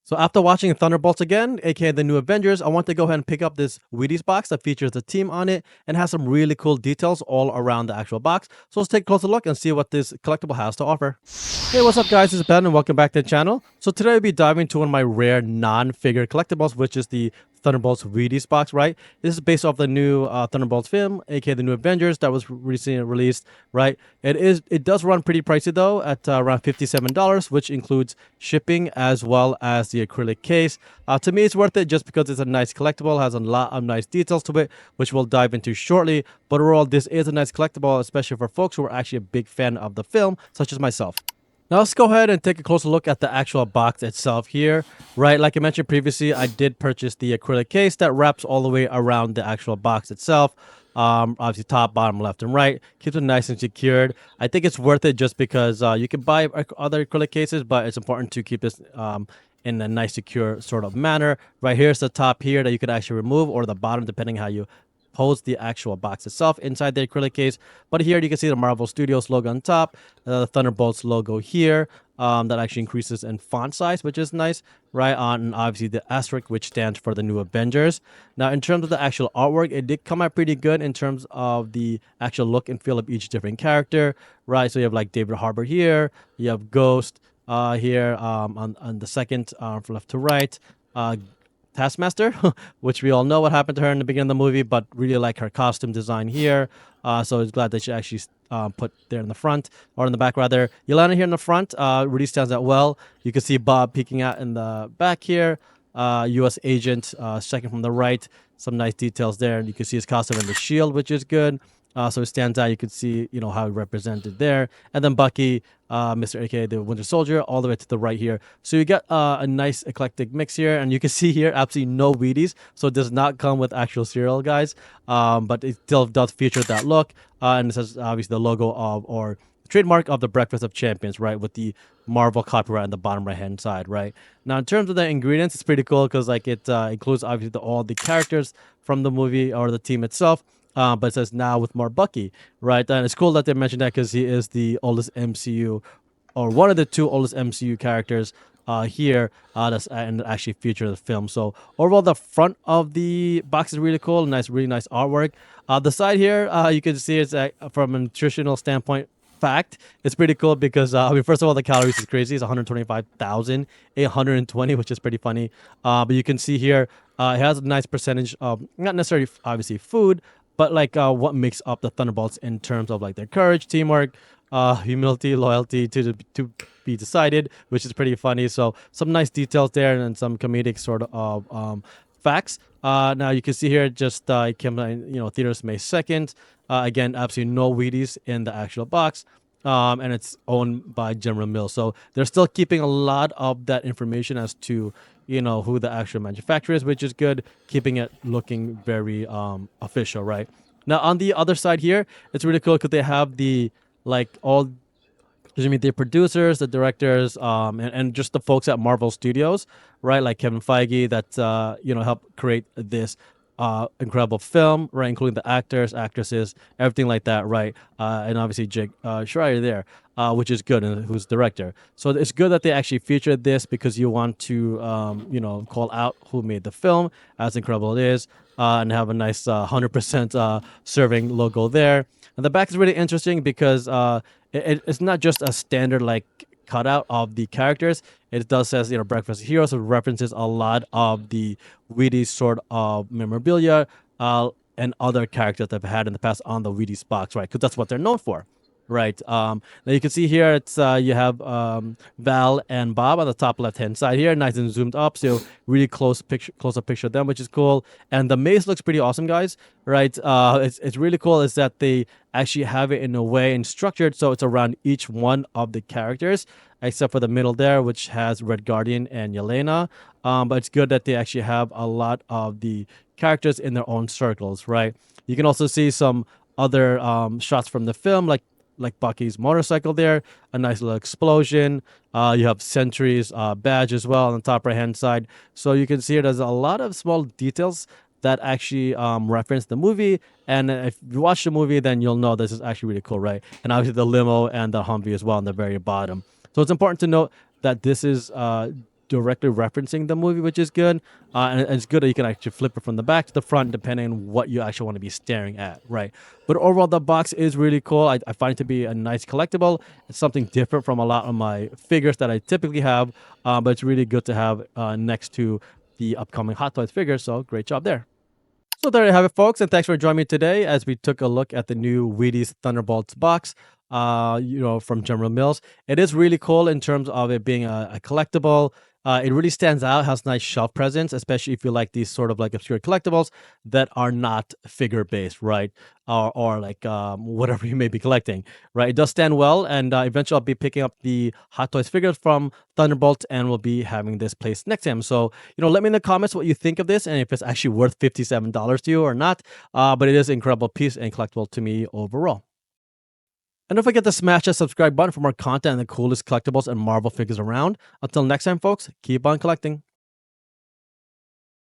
So after watching Thunderbolts again, aka the new Avengers, I want to go ahead and pick up this Wheaties box that features the team on it and has some really cool details all around the actual box. So let's take a closer look and see what this collectible has to offer. Hey, what's up guys, it's Ben and welcome back to the channel. So today I'll be diving into one of my rare non-figure collectibles, which is the Thunderbolts Wheaties box, right? This is based off the new Thunderbolts film, aka the new Avengers that was recently released, right? It does run pretty pricey though at around $57, which includes shipping as well as the acrylic case. To me, it's worth it just because it's a nice collectible, has a lot of nice details to it, which we'll dive into shortly. But overall, this is a nice collectible, especially for folks who are actually a big fan of the film, such as myself. Now let's go ahead and take a closer look at the actual box itself here, right? Like I mentioned previously, I did purchase the acrylic case that wraps all the way around the actual box itself. Obviously top, bottom, left, and right. Keeps it nice and secured. I think it's worth it just because you can buy other acrylic cases, but it's important to keep this in a nice, secure sort of manner. Right here's the top here that you could actually remove, or the bottom, depending how you pose the actual box itself inside the acrylic case. But here you can see the Marvel Studios logo on top, the Thunderbolts logo here, that actually increases in font size, which is nice, right? And obviously the asterisk, which stands for the new Avengers. Now, in terms of the actual artwork, it did come out pretty good in terms of the actual look and feel of each different character, right? So you have like David Harbour here, you have Ghost here on the second from left to right, Taskmaster, which we all know what happened to her in the beginning of the movie, but really like her costume design here. So it's glad that she actually put there in the front, or in the back rather. Yelena here in the front really stands out well. You can see Bob peeking out in the back here. U.S. agent second from the right. Some nice details there. You can see his costume and the shield, which is good. So it stands out. You can see, how it represented there. And then Bucky, Mr. AKA the Winter Soldier, all the way to the right here. So you get a nice eclectic mix here. And you can see here, absolutely no Wheaties. So it does not come with actual cereal, guys. But it still does feature that look. And it says, obviously, the logo of, or trademark of the Breakfast of Champions, right? With the Marvel copyright on the bottom right-hand side, right? Now, in terms of the ingredients, it's pretty cool because, like, it includes, obviously, all the characters from the movie or the team itself. But it says now with more Bucky, right? And it's cool that they mentioned that because he is the oldest MCU, or one of the two oldest MCU characters here that's and actually featured in the film. So overall, the front of the box is really cool, really nice artwork. The side here, you can see it's from a nutritional standpoint. Fact, it's pretty cool because first of all, the calories is crazy. It's 125,820, which is pretty funny. But you can see here, it has a nice percentage of not necessarily obviously food, but like what makes up the Thunderbolts in terms of like their courage, teamwork, humility, loyalty to be decided, which is pretty funny. So some nice details there and some comedic sort of facts. Now you can see here just it came out, theaters May 2nd. Again, absolutely no Wheaties in the actual box. And it's owned by General Mills. So they're still keeping a lot of that information as to, who the actual manufacturer is, which is good, keeping it looking very official, right? Now, on the other side here, it's really cool because they have the, the producers, the directors, and just the folks at Marvel Studios, right? Like Kevin Feige that, helped create this incredible film, right, including the actors, actresses, everything like that, right, and obviously Jake Schreier there, which is good, and who's director. So it's good that they actually featured this because you want to, call out who made the film, as incredible it is, and have a nice 100% serving logo there. And the back is really interesting because it's not just a standard cutout of the characters. It does says Breakfast of Heroes, so it references a lot of the Wheaties sort of memorabilia and other characters that they've had in the past on the Wheaties box, right? Because that's what they're known for, right? Now you can see here it's you have Val and Bob on the top left hand side here, nice and zoomed up, so really close up picture of them, which is cool. And the maze looks pretty awesome, guys, right? It's really cool is that they actually have it in a way and structured so it's around each one of the characters, except for the middle there, which has Red Guardian and Yelena. But it's good that they actually have a lot of the characters in their own circles, right? You can also see some other shots from the film, like Bucky's motorcycle there, a nice little explosion. You have Sentry's badge as well on the top right hand side. So you can see there's a lot of small details that actually reference the movie. And if you watch the movie, then you'll know this is actually really cool, right? And obviously the limo and the Humvee as well on the very bottom. So it's important to note that this is directly referencing the movie, which is good. And it's good that you can actually flip it from the back to the front depending on what you actually want to be staring at, right? But overall, the box is really cool. I find it to be a nice collectible. It's something different from a lot of my figures that I typically have, but it's really good to have next to the upcoming Hot Toys figures. So great job there. So there you have it, folks, and thanks for joining me today as we took a look at the new Wheaties Thunderbolts box, from General Mills. It is really cool in terms of it being a collectible. It really stands out, has nice shelf presence, especially if you like these sort of like obscure collectibles that are not figure based, right? Or like whatever you may be collecting, right? It does stand well, and eventually I'll be picking up the Hot Toys figures from Thunderbolts, and we'll be having this placed next to him. So, let me in the comments what you think of this, and if it's actually worth $57 to you or not. But it is an incredible piece and collectible to me overall. And don't forget to smash that subscribe button for more content and the coolest collectibles and Marvel figures around. Until next time, folks, keep on collecting.